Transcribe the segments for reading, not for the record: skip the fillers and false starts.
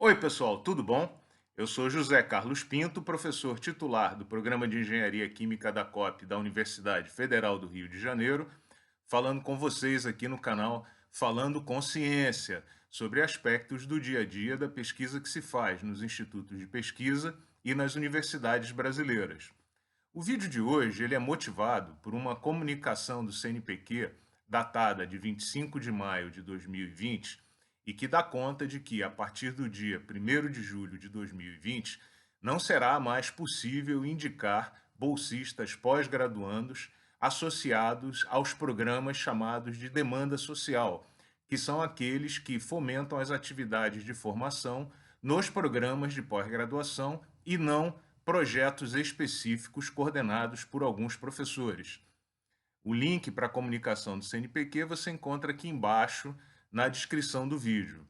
Oi, pessoal, tudo bom? Eu sou José Carlos Pinto, professor titular do Programa de Engenharia Química da COP da Universidade Federal do Rio de Janeiro, falando com vocês aqui no canal Falando com Ciência, sobre aspectos do dia a dia da pesquisa que se faz nos institutos de pesquisa e nas universidades brasileiras. O vídeo de hoje ele é motivado por uma comunicação do CNPq datada de 25 de maio de 2020 e que dá conta de que, a partir do dia 1º de julho de 2020, não será mais possível indicar bolsistas pós-graduandos associados aos programas chamados de demanda social, que são aqueles que fomentam as atividades de formação nos programas de pós-graduação e não projetos específicos coordenados por alguns professores. O link para a comunicação do CNPq você encontra aqui embaixo na descrição do vídeo.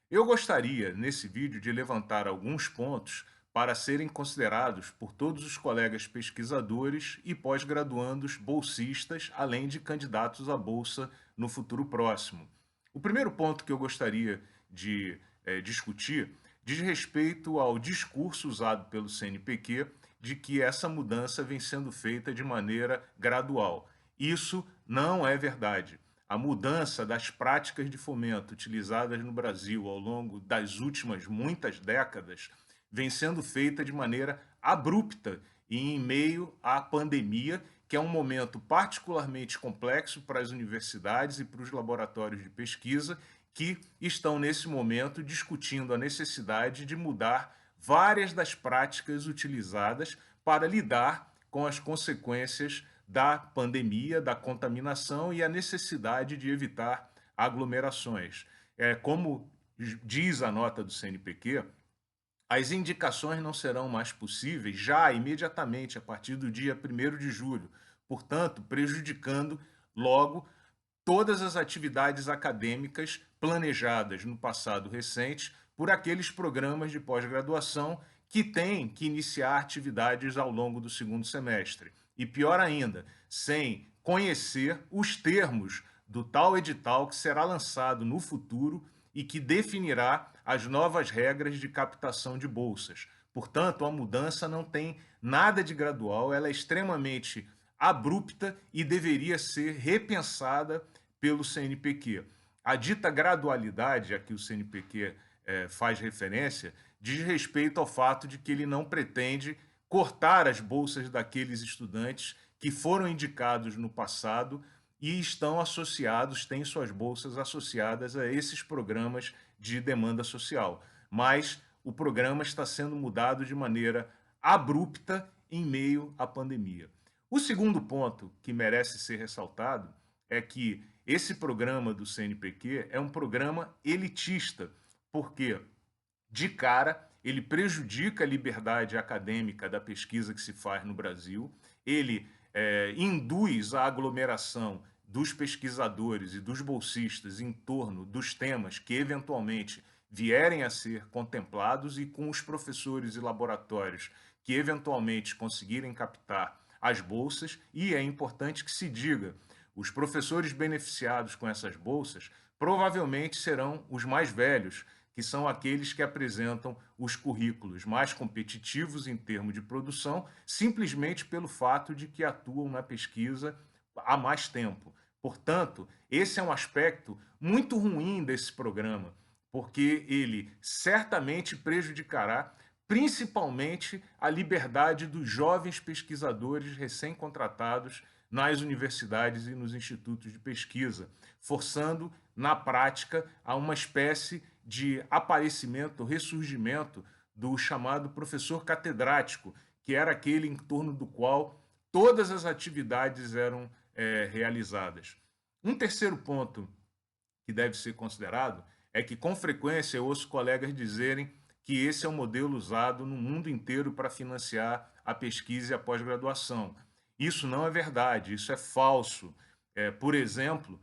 Eu gostaria, nesse vídeo, de levantar alguns pontos para serem considerados por todos os colegas pesquisadores e pós-graduandos bolsistas, além de candidatos à bolsa no futuro próximo. O primeiro ponto que eu gostaria de discutir diz respeito ao discurso usado pelo CNPq de que essa mudança vem sendo feita de maneira gradual. Isso não é verdade. A mudança das práticas de fomento utilizadas no Brasil ao longo das últimas muitas décadas vem sendo feita de maneira abrupta e em meio à pandemia, que é um momento particularmente complexo para as universidades e para os laboratórios de pesquisa, que estão nesse momento discutindo a necessidade de mudar várias das práticas utilizadas para lidar com as consequências da pandemia, da contaminação e a necessidade de evitar aglomerações. Como diz a nota do CNPq, as indicações não serão mais possíveis já imediatamente a partir do dia 1º de julho, portanto, prejudicando logo todas as atividades acadêmicas planejadas no passado recente por aqueles programas de pós-graduação que têm que iniciar atividades ao longo do segundo semestre. E pior ainda, sem conhecer os termos do tal edital que será lançado no futuro e que definirá as novas regras de captação de bolsas. Portanto, a mudança não tem nada de gradual, ela é extremamente abrupta e deveria ser repensada pelo CNPq. A dita gradualidade a que o CNPq faz referência diz respeito ao fato de que ele não pretende cortar as bolsas daqueles estudantes que foram indicados no passado e estão associados, têm suas bolsas associadas a esses programas de demanda social. Mas o programa está sendo mudado de maneira abrupta em meio à pandemia. O segundo ponto que merece ser ressaltado é que esse programa do CNPq é um programa elitista, porque, de cara, ele prejudica a liberdade acadêmica da pesquisa que se faz no Brasil, ele induz a aglomeração dos pesquisadores e dos bolsistas em torno dos temas que eventualmente vierem a ser contemplados e com os professores e laboratórios que eventualmente conseguirem captar as bolsas, e é importante que se diga, os professores beneficiados com essas bolsas provavelmente serão os mais velhos, que são aqueles que apresentam os currículos mais competitivos em termos de produção, simplesmente pelo fato de que atuam na pesquisa há mais tempo. Portanto, esse é um aspecto muito ruim desse programa, porque ele certamente prejudicará principalmente a liberdade dos jovens pesquisadores recém-contratados nas universidades e nos institutos de pesquisa, forçando, na prática, a uma espécie de aparecimento, ressurgimento do chamado professor catedrático, que era aquele em torno do qual todas as atividades eram realizadas. Um terceiro ponto que deve ser considerado é que, com frequência, eu ouço colegas dizerem que esse é o modelo usado no mundo inteiro para financiar a pesquisa e a pós-graduação. Isso não é verdade, isso é falso. Por exemplo,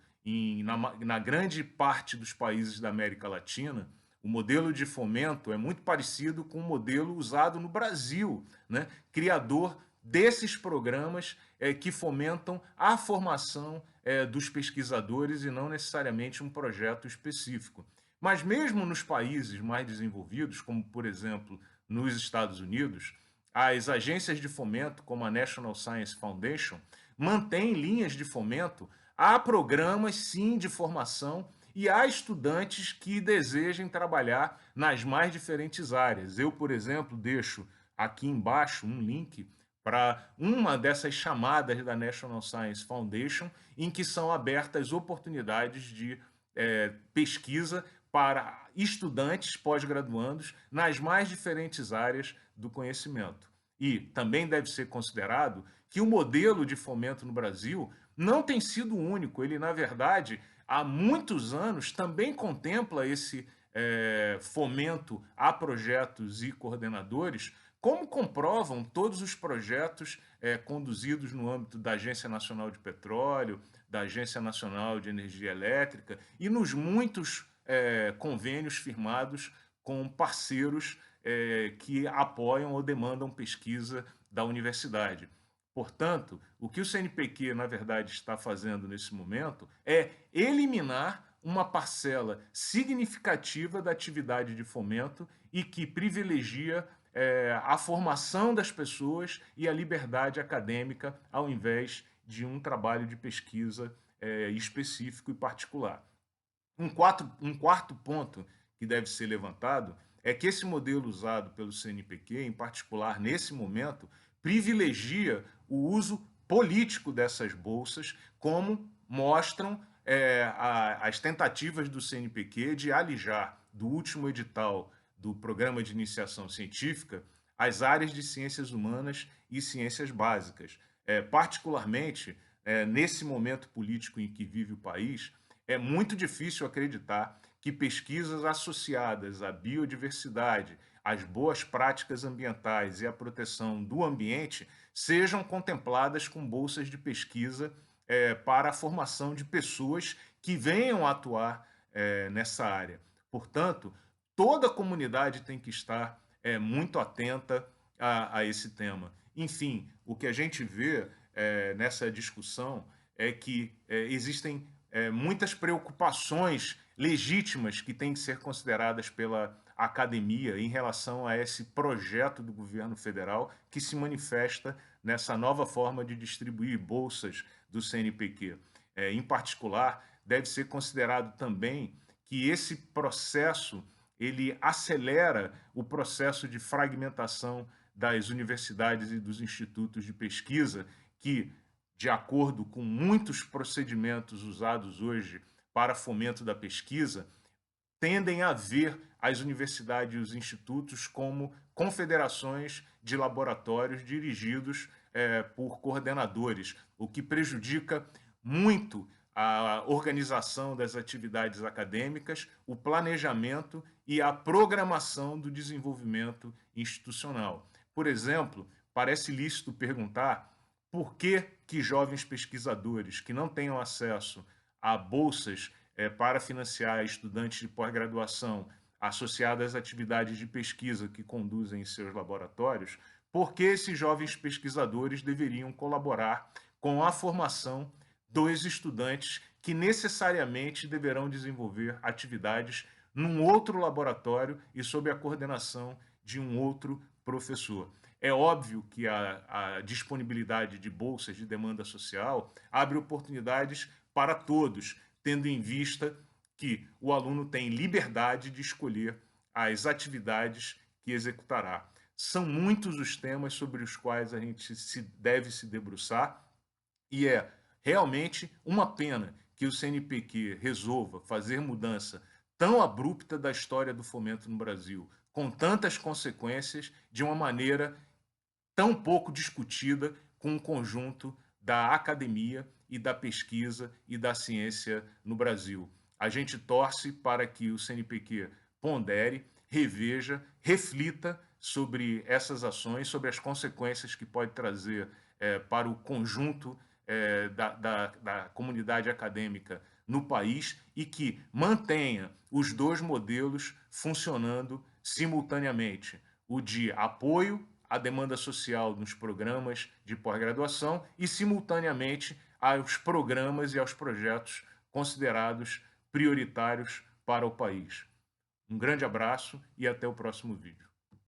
na grande parte dos países da América Latina, o modelo de fomento é muito parecido com o modelo usado no Brasil, né? Criador desses programas que fomentam a formação dos pesquisadores e não necessariamente um projeto específico. Mas mesmo nos países mais desenvolvidos, como por exemplo nos Estados Unidos, as agências de fomento, como a National Science Foundation, mantêm linhas de fomento a programas, sim, de formação e há estudantes que desejem trabalhar nas mais diferentes áreas. Eu, por exemplo, deixo aqui embaixo um link para uma dessas chamadas da National Science Foundation, em que são abertas oportunidades de pesquisa para estudantes pós-graduandos nas mais diferentes áreas do conhecimento. E também deve ser considerado que o modelo de fomento no Brasil não tem sido único. Ele, na verdade, há muitos anos também contempla esse fomento a projetos e coordenadores, como comprovam todos os projetos conduzidos no âmbito da Agência Nacional de Petróleo, da Agência Nacional de Energia Elétrica e nos muitos convênios firmados com parceiros que apoiam ou demandam pesquisa da universidade. Portanto, o que o CNPq, na verdade, está fazendo nesse momento é eliminar uma parcela significativa da atividade de fomento e que privilegia a formação das pessoas e a liberdade acadêmica ao invés de um trabalho de pesquisa específico e particular. Um quarto ponto que deve ser levantado é que esse modelo usado pelo CNPq, em particular nesse momento, privilegia o uso político dessas bolsas, como mostram as tentativas do CNPq de alijar do último edital do Programa de Iniciação Científica as áreas de ciências humanas e ciências básicas. Particularmente, nesse momento político em que vive o país, é muito difícil acreditar que pesquisas associadas à biodiversidade, às boas práticas ambientais e à proteção do ambiente sejam contempladas com bolsas de pesquisa para a formação de pessoas que venham a atuar nessa área. Portanto, toda a comunidade tem que estar muito atenta a esse tema. Enfim, o que a gente vê nessa discussão é que existem muitas preocupações legítimas que têm que ser consideradas pela academia em relação a esse projeto do governo federal que se manifesta nessa nova forma de distribuir bolsas do CNPq. Em particular, deve ser considerado também que esse processo ele acelera o processo de fragmentação das universidades e dos institutos de pesquisa que, de acordo com muitos procedimentos usados hoje para fomento da pesquisa, tendem a ver as universidades e os institutos como confederações de laboratórios dirigidos por coordenadores, o que prejudica muito a organização das atividades acadêmicas, o planejamento e a programação do desenvolvimento institucional. Por exemplo, parece lícito perguntar por que jovens pesquisadores que não tenham acesso a bolsas para financiar estudantes de pós-graduação associadas às atividades de pesquisa que conduzem em seus laboratórios, por que esses jovens pesquisadores deveriam colaborar com a formação dos estudantes que necessariamente deverão desenvolver atividades num outro laboratório e sob a coordenação de um outro professor. É óbvio que a disponibilidade de bolsas de demanda social abre oportunidades para todos, tendo em vista que o aluno tem liberdade de escolher as atividades que executará. São muitos os temas sobre os quais a gente deve se debruçar e é realmente uma pena que o CNPq resolva fazer mudança tão abrupta da história do fomento no Brasil, com tantas consequências, de uma maneira tão pouco discutida com o conjunto da academia e da pesquisa e da ciência no Brasil. A gente torce para que o CNPq pondere, reveja, reflita sobre essas ações, sobre as consequências que pode trazer para o conjunto da comunidade acadêmica no país e que mantenha os dois modelos funcionando simultaneamente, o de apoio à demanda social nos programas de pós-graduação e, simultaneamente, aos programas e aos projetos considerados prioritários para o país. Um grande abraço e até o próximo vídeo.